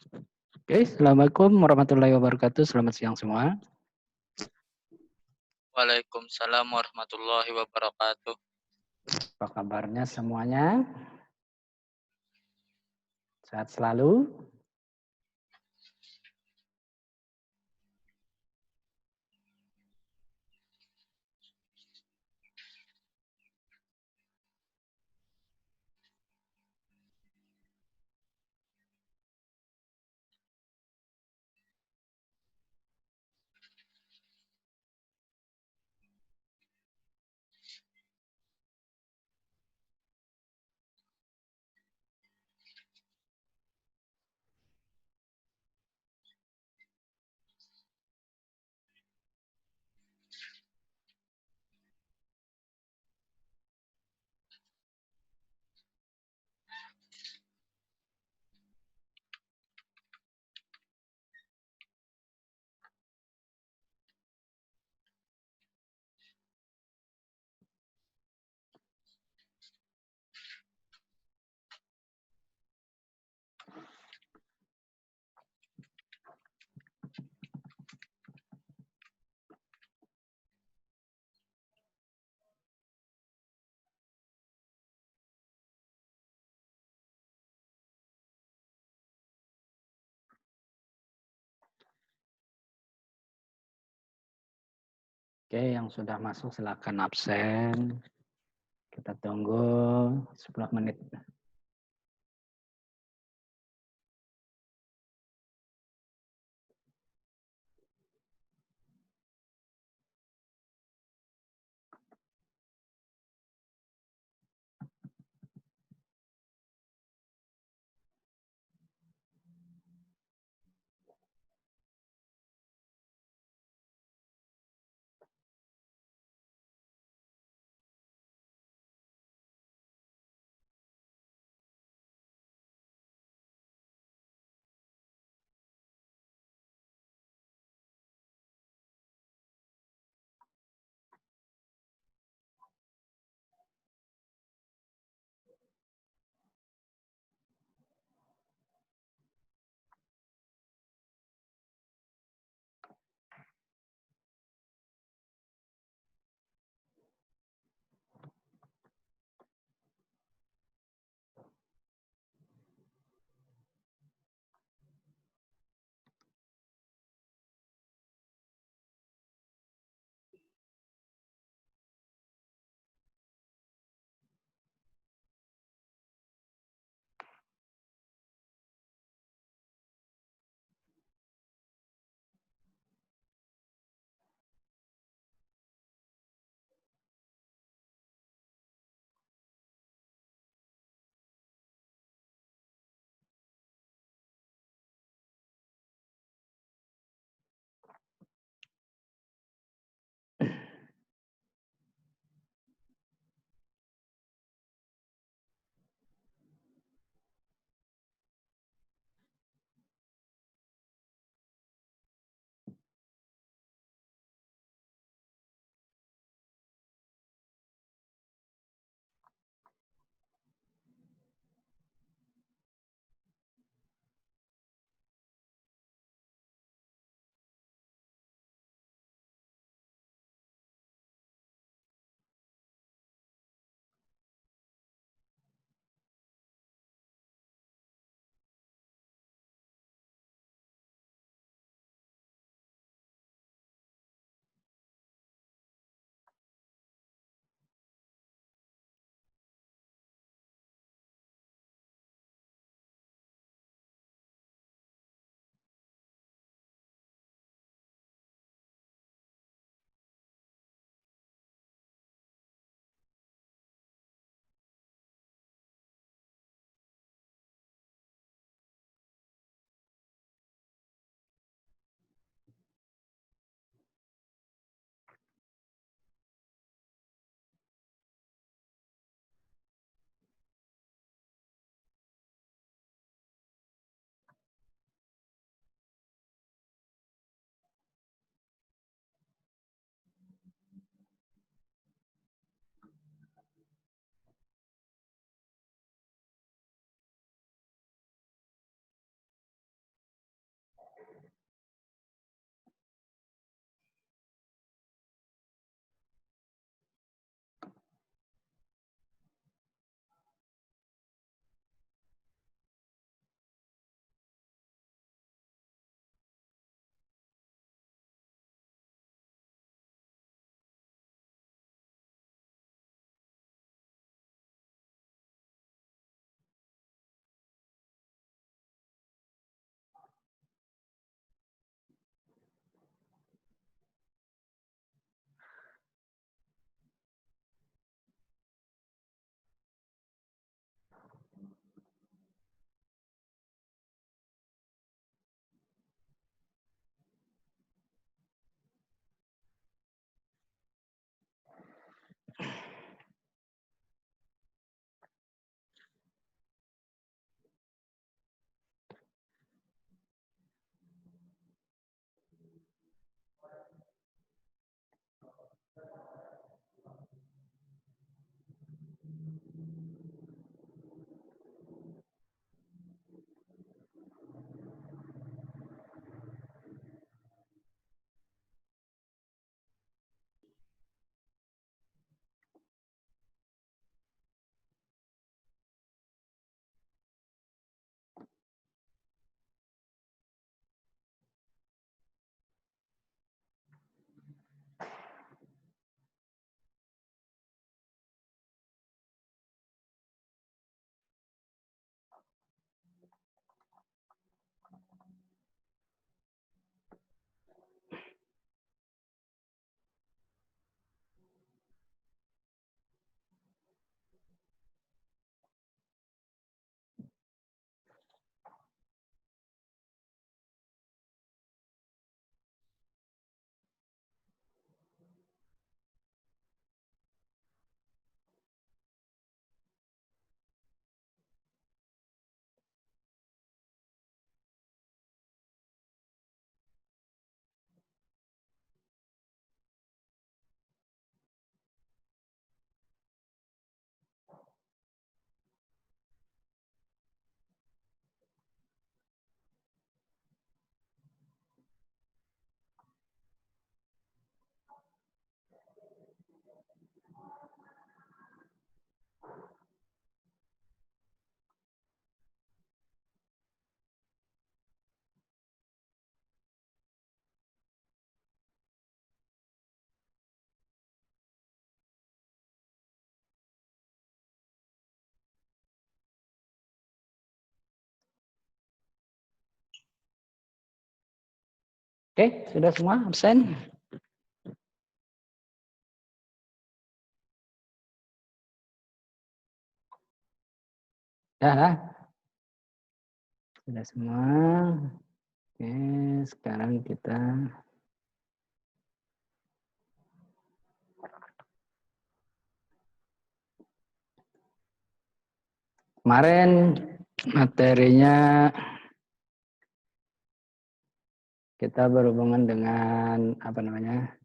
Oke, Assalamualaikum warahmatullahi wabarakatuh. Selamat siang semua. Waalaikumsalam warahmatullahi wabarakatuh. Apa kabarnya semuanya? Sehat selalu? Oke, yang sudah masuk silakan absen. Kita tunggu 10 menit. Oke, sudah semua absen? Ya, sudah semua. Oke, sekarang kita kemarin materinya kita berhubungan dengan apa namanya?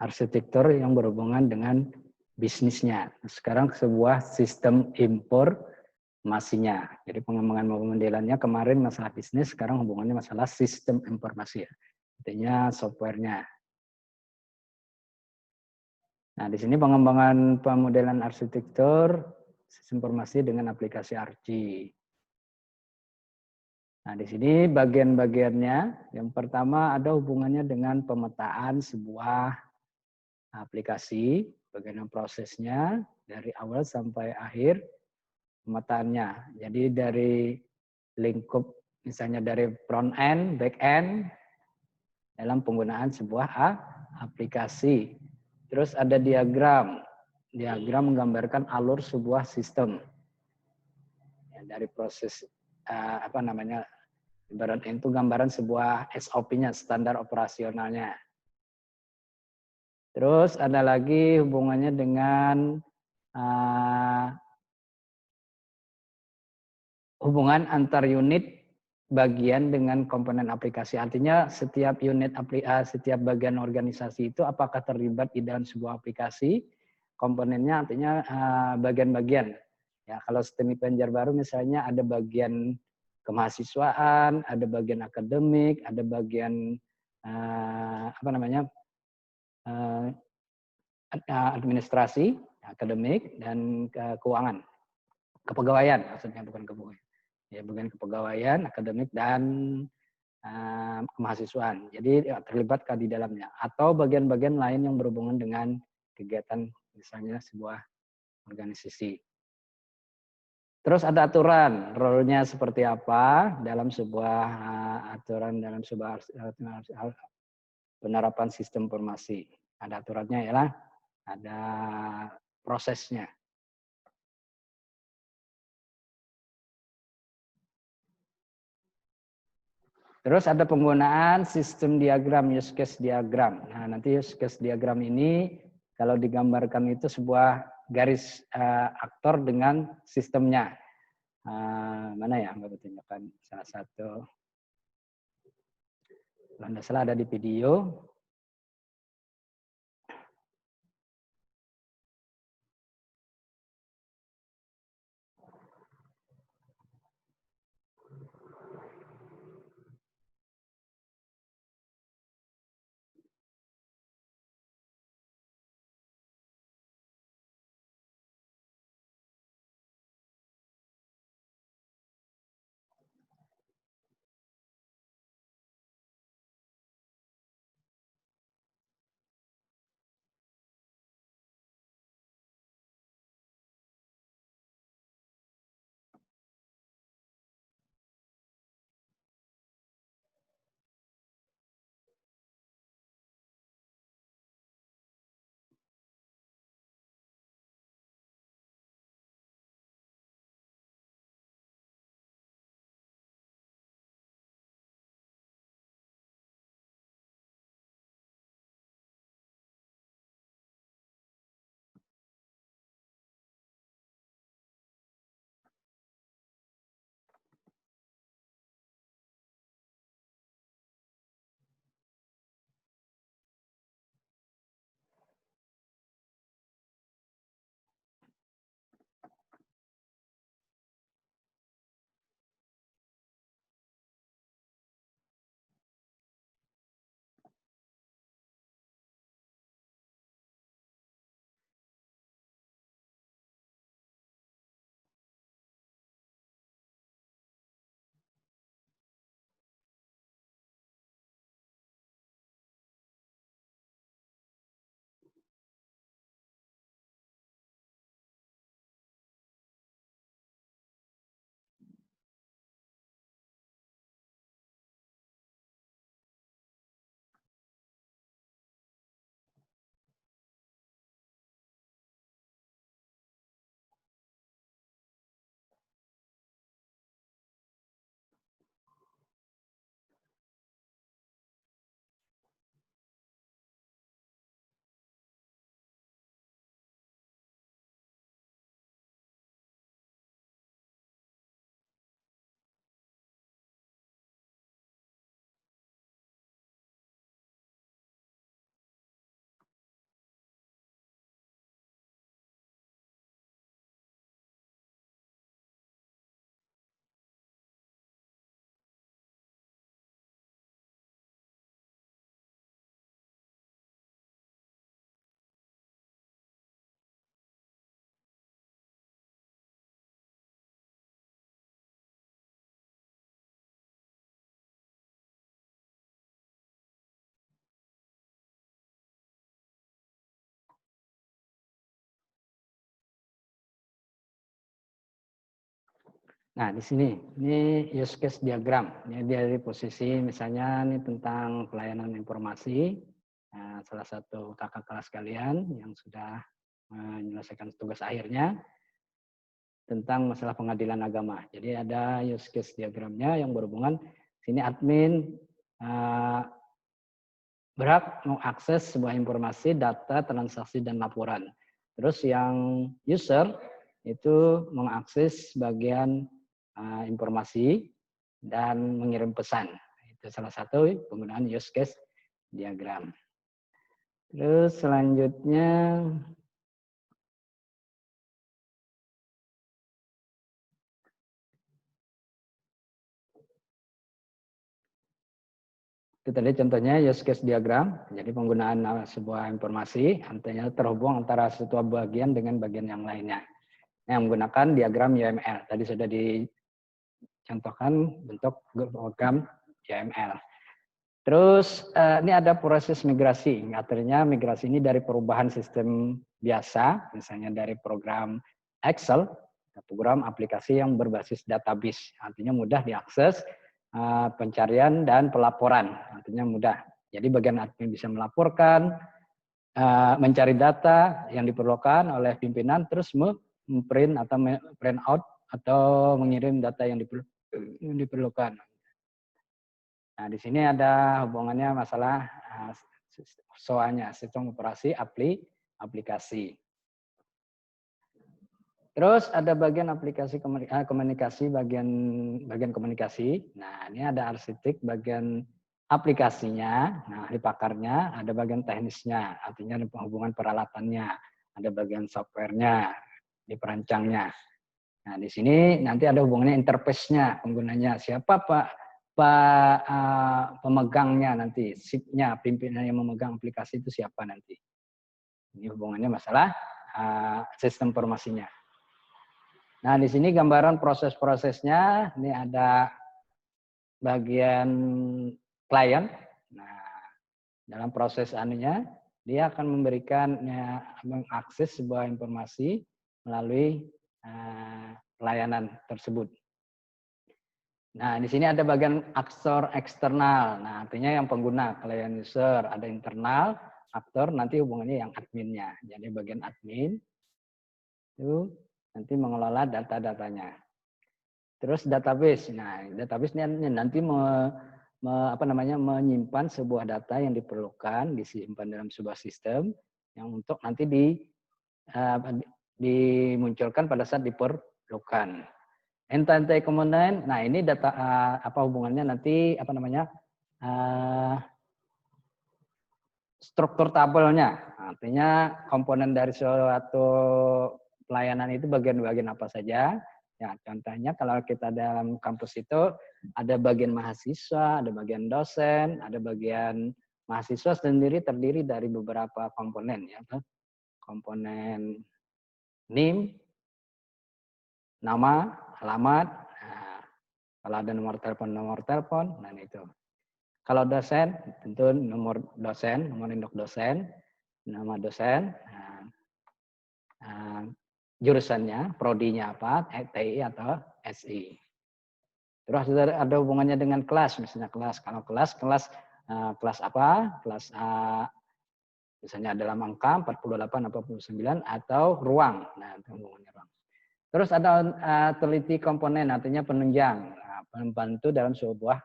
Arsitektur yang berhubungan dengan bisnisnya. Sekarang sebuah sistem informasinya. Jadi pengembangan pemodelannya kemarin masalah bisnis, sekarang hubungannya masalah sistem informasi. Artinya softwarenya. Nah, di sini pengembangan pemodelan arsitektur sistem informasi dengan aplikasi ARCI. Nah, di sini bagian-bagiannya, yang pertama ada hubungannya dengan pemetaan sebuah aplikasi, bagaimana prosesnya dari awal sampai akhir pemetaannya. Jadi dari lingkup, misalnya dari front end, back end, dalam penggunaan sebuah aplikasi. Terus ada diagram. Diagram menggambarkan alur sebuah sistem. Ya, dari proses apa namanya, ibarat itu gambaran sebuah SOP-nya, standar operasionalnya. Terus ada lagi hubungannya dengan hubungan antar unit bagian dengan komponen aplikasi. Artinya setiap unit setiap bagian organisasi itu apakah terlibat di dalam sebuah aplikasi, komponennya artinya bagian-bagian. Ya, kalau sistem Banjarbaru misalnya ada bagian kemahasiswaan, ada bagian akademik, ada bagian apa namanya administrasi, akademik, dan keuangan, kepegawaian maksudnya, bukan kepegawaian. Ya, bagian kepegawaian, akademik, dan kemahasiswaan. Jadi terlibat di dalamnya. Atau bagian-bagian lain yang berhubungan dengan kegiatan misalnya sebuah organisasi. Terus ada aturan, role-nya seperti apa dalam sebuah aturan, dalam sebuah penerapan sistem informasi. Ada aturannya ya, ada prosesnya. Terus ada penggunaan sistem diagram, use case diagram. Nah, nanti use case diagram ini kalau digambarkan itu sebuah garis aktor dengan sistemnya. Mana ya, Mbak tunjukkan salah satu. Kalau tidak salah ada di video. Nah, di sini, ini use case diagram. Ini dari posisi misalnya ini tentang pelayanan informasi. Nah, salah satu kakak kelas kalian yang sudah menyelesaikan tugas akhirnya tentang masalah pengadilan agama. Jadi ada use case diagramnya yang berhubungan, sini admin berhak mengakses sebuah informasi, data, transaksi, dan laporan. Terus yang user itu mengakses bagian informasi dan mengirim pesan. Itu salah satu penggunaan use case diagram. Terus selanjutnya itu tadi contohnya use case diagram. Jadi penggunaan sebuah informasi artinya terhubung antara suatu bagian dengan bagian yang lainnya. Yang menggunakan diagram UML. Tadi sudah dicontohkan bentuk program UML. Terus ini ada proses migrasi. Artinya migrasi ini dari perubahan sistem biasa, misalnya dari program Excel ke program aplikasi yang berbasis database. Artinya mudah diakses, pencarian dan pelaporan. Artinya mudah. Jadi bagian admin bisa melaporkan, mencari data yang diperlukan oleh pimpinan, terus memprint atau print out atau mengirim data yang diperlukan. Nah, di sini ada hubungannya masalah SOA-nya, sistem operasi aplikasi. Terus ada bagian aplikasi komunikasi, bagian komunikasi. Nah, ini ada arsitek bagian aplikasinya, nah ahli pakarnya, ada bagian teknisnya, artinya ada hubungan peralatannya, ada bagian softwarenya, di perancangnya. Nah, di sini nanti ada hubungannya interface-nya, penggunanya siapa pemegangnya nanti, SIP-nya, pimpinan yang memegang aplikasi itu siapa nanti. Ini hubungannya masalah sistem informasinya. Nah, di sini gambaran proses-prosesnya, ini ada bagian klien. Nah, dalam proses anunya, dia akan memberikan mengakses sebuah informasi melalui pelayanan tersebut. Nah, di sini ada bagian aktor eksternal. Nah, artinya yang pengguna, klien user, ada internal, aktor nanti hubungannya yang adminnya. Jadi bagian admin itu nanti mengelola data-datanya. Terus database. Nah, database ini nanti menyimpan sebuah data yang diperlukan, disimpan dalam sebuah sistem yang untuk nanti dimunculkan pada saat diperlukan. Entity komponen, nah ini data apa hubungannya nanti struktur tabelnya, artinya komponen dari suatu pelayanan itu bagian-bagian apa saja. Ya, contohnya kalau kita dalam kampus itu ada bagian mahasiswa, ada bagian dosen, ada bagian mahasiswa sendiri terdiri dari beberapa komponen, ya, komponen NIM, nama, alamat, nah, kalau ada nomor telepon, nah itu. Kalau dosen, tentu nomor dosen, nomor induk dosen, nama dosen, jurusannya, prodinya apa, TI atau SI. Terus ada hubungannya dengan kelas, misalnya kelas. Kalau kelas apa? Kelas A, misalnya dalam angka 48 atau 49 atau ruang. Nah, itu hubungannya ruang. Terus ada teliti komponen, artinya penunjang, membantu dalam sebuah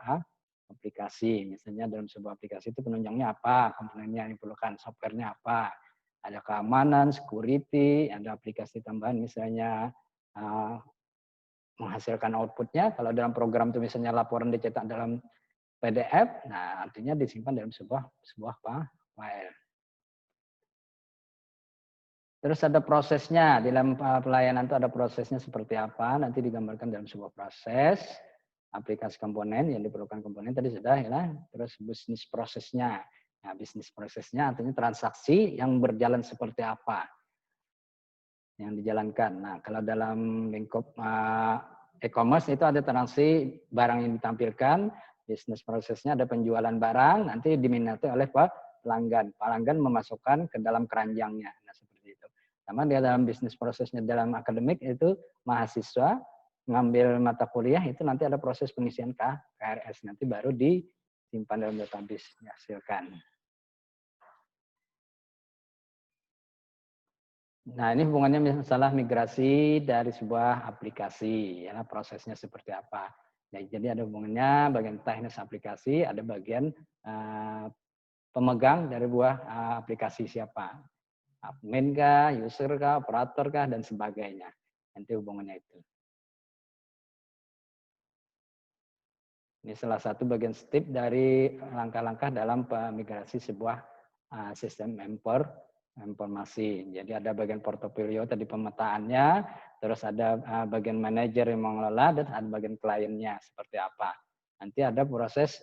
aplikasi. Misalnya dalam sebuah aplikasi itu penunjangnya apa, komponennya yang diperlukan, softwarenya apa, ada keamanan, security, ada aplikasi tambahan misalnya menghasilkan outputnya. Kalau dalam program itu misalnya laporan dicetak dalam PDF, nah artinya disimpan dalam sebuah file. Terus ada prosesnya, di dalam pelayanan itu ada prosesnya seperti apa, nanti digambarkan dalam sebuah proses, aplikasi komponen, yang diperlukan komponen tadi sudah ya, terus bisnis prosesnya. Nah, bisnis prosesnya artinya transaksi yang berjalan seperti apa, yang dijalankan. Nah, kalau dalam lingkup e-commerce itu ada transaksi barang yang ditampilkan, bisnis prosesnya ada penjualan barang, nanti diminati oleh pelanggan. Pelanggan memasukkan ke dalam keranjangnya. Nah, seperti itu. Sama dia dalam bisnis prosesnya dalam akademik itu mahasiswa ngambil mata kuliah itu nanti ada proses pengisian KRS, nanti baru disimpan dalam database dihasilkan. Nah, ini hubungannya masalah migrasi dari sebuah aplikasi, ya prosesnya seperti apa. Nah, jadi ada hubungannya bagian teknis aplikasi, ada bagian pemegang dari buah aplikasi siapa. Admin kah, user kah, operator kah, dan sebagainya. Nanti hubungannya itu. Ini salah satu bagian step dari langkah-langkah dalam migrasi sebuah sistem informasi. Jadi ada bagian portofolio tadi pemetaannya, terus ada bagian manajer yang mengelola, dan ada bagian kliennya seperti apa. Nanti ada proses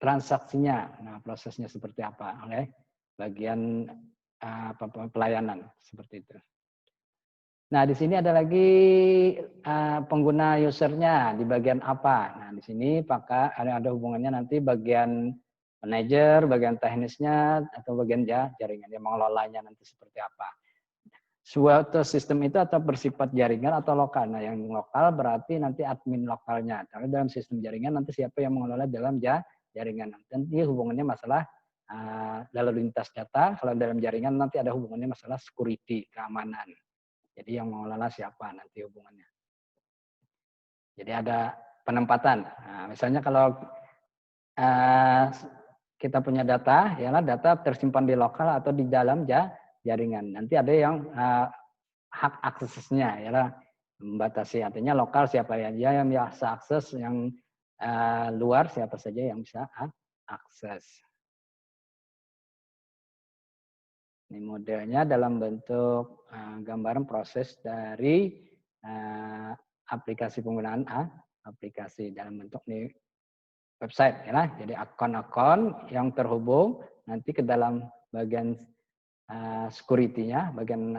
transaksinya, nah prosesnya seperti apa oleh bagian pelayanan seperti itu. Nah, di sini ada lagi pengguna usernya di bagian apa. Nah, di sini ada hubungannya nanti bagian manajer, bagian teknisnya, atau bagian jaringan yang mengelolanya nanti seperti apa. Suatu sistem itu atau bersifat jaringan atau lokal. Nah, yang lokal berarti nanti admin lokalnya. Tapi dalam sistem jaringan nanti siapa yang mengelola dalam jaringan. Nanti hubungannya masalah lalu lintas data. Kalau dalam jaringan nanti ada hubungannya masalah security, keamanan. Jadi yang mengelola siapa nanti hubungannya. Jadi ada penempatan. Nah, misalnya kalau kita punya data, yalah data tersimpan di lokal atau di dalam jaringan. Nanti ada yang hak aksesnya, yalah membatasi. Artinya lokal siapa aja yang bisa akses, yang luar siapa saja yang bisa akses. Ini modelnya dalam bentuk gambaran proses dari aplikasi penggunaan aplikasi dalam bentuk nih website ya. Jadi akun-akun yang terhubung nanti ke dalam bagian security-nya, bagian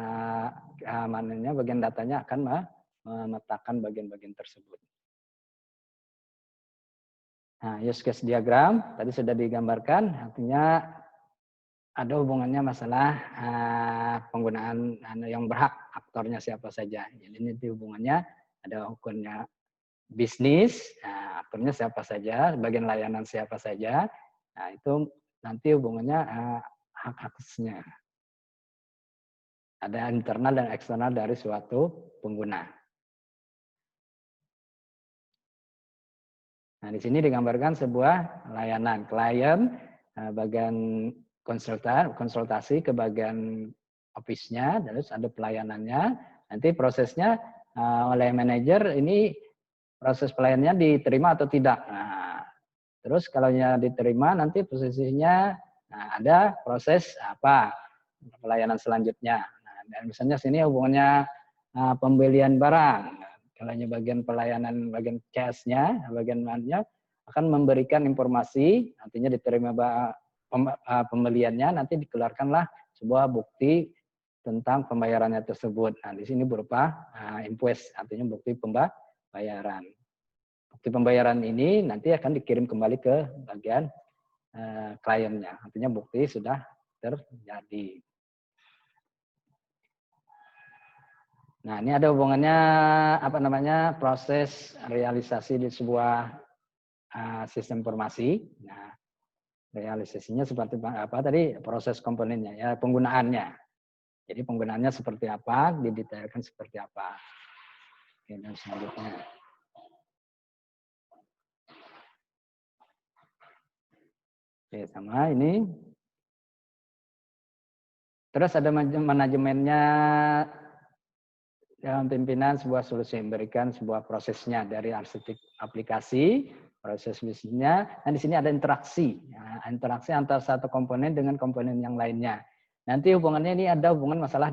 keamanannya, bagian datanya akan memetakan bagian-bagian tersebut. Nah, use case diagram tadi sudah digambarkan, artinya ada hubungannya masalah penggunaan yang berhak, aktornya siapa saja. Jadi ini hubungannya ada hukumnya bisnis, aktornya siapa saja, bagian layanan siapa saja. Nah, itu nanti hubungannya hak aksesnya. Ada internal dan eksternal dari suatu pengguna. Nah, di sini digambarkan sebuah layanan klien bagian konsultasi ke bagian office-nya, terus ada pelayanannya. Nanti prosesnya oleh manajer ini proses pelayanannya diterima atau tidak. Nah, terus kalau diterima nanti posisinya ada proses apa pelayanan selanjutnya. Nah, dan misalnya sini hubungannya pembelian barang. Kalau bagian pelayanan, bagian cash-nya, bagian mana akan memberikan informasi, nantinya diterima pembeliannya, nanti dikeluarkanlah sebuah bukti tentang pembayarannya tersebut. Nah, di sini berupa invoice, artinya bukti pembayaran. Bukti pembayaran ini nanti akan dikirim kembali ke bagian kliennya, artinya bukti sudah terjadi. Nah, ini ada hubungannya proses realisasi di sebuah sistem informasi. Nah, realisasinya seperti apa tadi proses komponennya ya, penggunaannya. Jadi penggunaannya seperti apa, didetailkan seperti apa. Oke, dan selanjutnya. Oke, sama ini. Terus ada manajemennya dalam pimpinan sebuah solusi, memberikan sebuah prosesnya dari arsitek aplikasi, proses bisnisnya. Nah, di sini ada interaksi. Nah, interaksi antara satu komponen dengan komponen yang lainnya. Nanti hubungannya ini ada hubungan masalah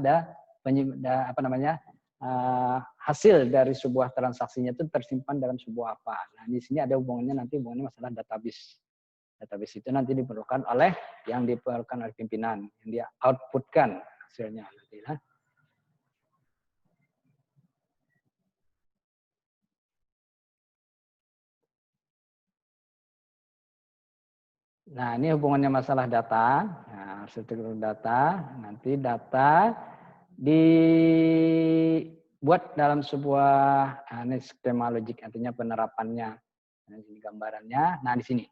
hasil dari sebuah transaksinya itu tersimpan dalam sebuah apa. Nah, di sini ada hubungannya masalah database. Database itu nanti diperlukan oleh yang diperlukan oleh pimpinan, yang dia outputkan hasilnya nanti lah. Nah, ini hubungannya masalah data. Nah, arsitektur data, nanti data dibuat dalam sebuah skema logik, artinya penerapannya. Nah, ini gambarannya. Nah, di sini.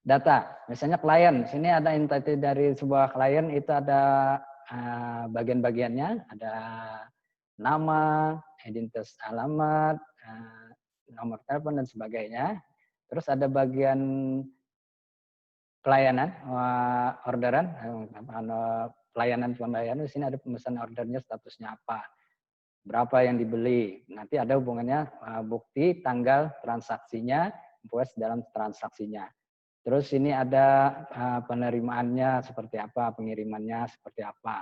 Data, misalnya klien. Sini ada entity dari sebuah klien, itu ada bagian-bagiannya, ada nama, identitas alamat, nomor telepon, dan sebagainya. Terus ada bagian pelayanan orderan, pelayanan pembayaran. Di sini ada pemesan ordernya, statusnya apa, berapa yang dibeli. Nanti ada hubungannya bukti tanggal transaksinya, invoice dalam transaksinya. Terus ini ada penerimaannya seperti apa, pengirimannya seperti apa.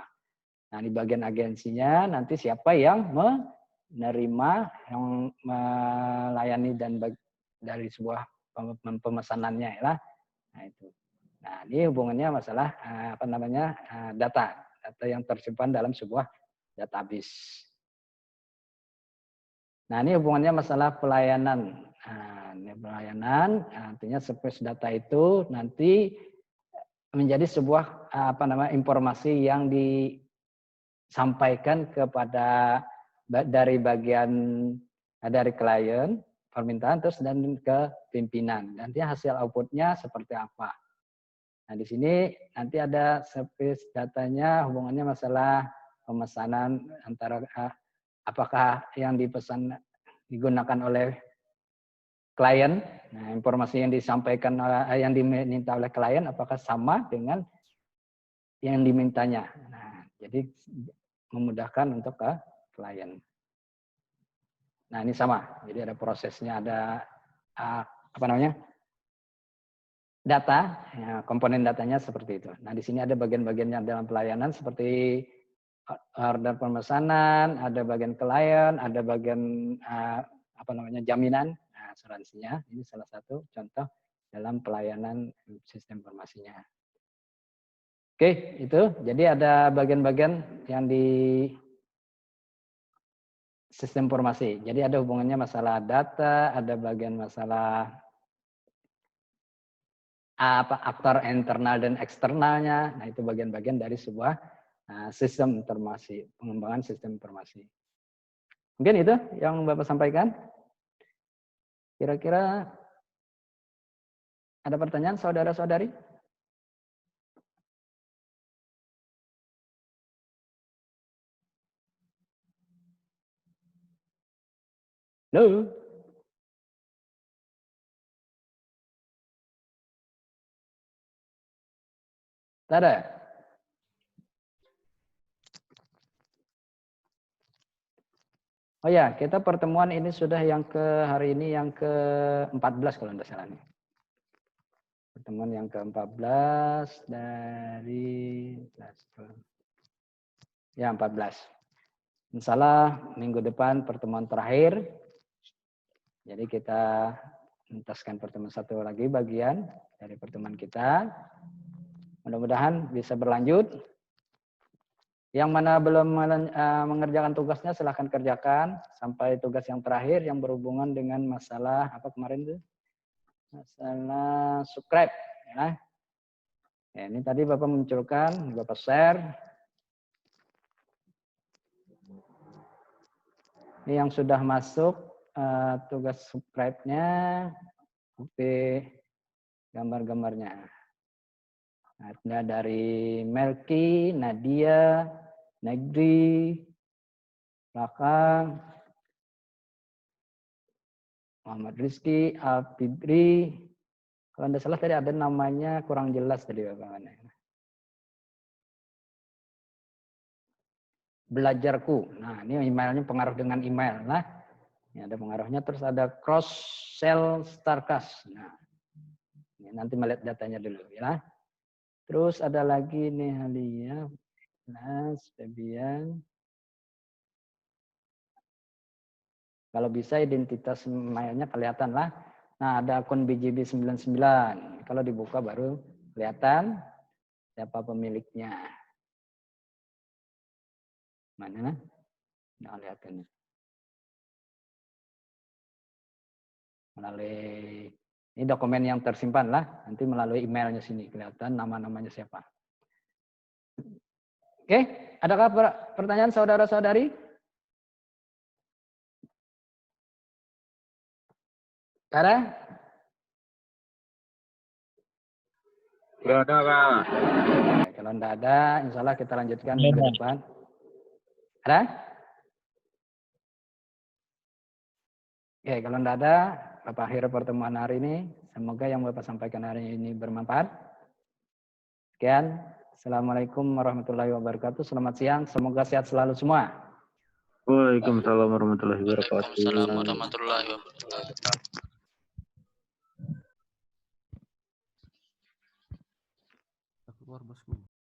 Nah, di bagian agensinya nanti siapa yang menerima, yang melayani dan dari sebuah pemesanannya ya. Nah, itu. Nah, ini hubungannya masalah data yang tersimpan dalam sebuah database. Nah, ini hubungannya masalah pelayanan. Nah, ini pelayanan artinya space data itu nanti menjadi sebuah informasi yang disampaikan kepada dari klien permintaan, terus dan ke pimpinan. Nanti hasil outputnya seperti apa. Nah, di sini nanti ada space datanya, hubungannya masalah pemesanan antara apakah yang dipesan digunakan oleh klien. Nah, informasi yang disampaikan yang diminta oleh klien apakah sama dengan yang dimintanya. Nah, jadi memudahkan untuk klien. Nah, ini sama. Jadi ada prosesnya, ada apa namanya, data, ya, komponen datanya seperti itu. Nah, di sini ada bagian-bagiannya dalam pelayanan seperti order pemesanan, ada bagian klien, ada bagian apa namanya, jaminan, nah, asuransinya. Ini salah satu contoh dalam pelayanan sistem informasinya. Oke, itu. Jadi ada bagian-bagian yang di sistem informasi. Jadi ada hubungannya masalah data, ada bagian masalah apa aktor internal dan eksternalnya. Nah, itu bagian-bagian dari sebuah sistem informasi, pengembangan sistem informasi. Mungkin itu yang Bapak sampaikan. Kira-kira ada pertanyaan saudara-saudari? Halo? Tak ada? Oh ya, kita pertemuan ini sudah yang hari ini yang ke-14 kalau tidak salah nih. Pertemuan yang ke-14 dari ya 14. Insya Allah minggu depan pertemuan terakhir. Jadi kita menuntaskan pertemuan satu lagi bagian dari pertemuan kita. Mudah-mudahan bisa berlanjut. Yang mana belum mengerjakan tugasnya silahkan kerjakan sampai tugas yang terakhir yang berhubungan dengan masalah apa kemarin itu? Masalah subscribe. Ya. Ya, ini tadi Bapak munculkan, Bapak share. Ini yang sudah masuk tugas subscribe-nya, bukti gambar-gambarnya. Ada dari Melki, Nadia, Negri, belakang, Muhammad Rizky, Alfidri. Kalau tidak salah tadi ada namanya kurang jelas tadi Bapak. Belajarku. Nah, ini emailnya pengaruh dengan email. Nah, ini ada pengaruhnya. Terus ada cross sell Starcast. Nah, ini nanti melihat datanya dulu ya. Terus ada lagi nih Halia, Nas, Febian. Kalau bisa identitas emailnya kelihatan lah. Nah, ada akun BJB99. Kalau dibuka baru kelihatan siapa pemiliknya. Mana? Nah, lihatkan. Melalui ini dokumen yang tersimpan lah. Nanti melalui emailnya sini kelihatan nama-namanya siapa. Oke, adakah pertanyaan saudara-saudari? Ada? Tidak ada, Pak. Kalau tidak ada, insya Allah kita lanjutkan minggu depan. Ada? Oke, kalau tidak ada, Bapak akhir pertemuan hari ini. Semoga yang Bapak sampaikan hari ini bermanfaat. Sekian. Assalamualaikum warahmatullahi wabarakatuh. Selamat siang. Semoga sehat selalu semua. Waalaikumsalam warahmatullahi wabarakatuh. Waalaikumsalam warahmatullahi wabarakatuh. Keluar bosku.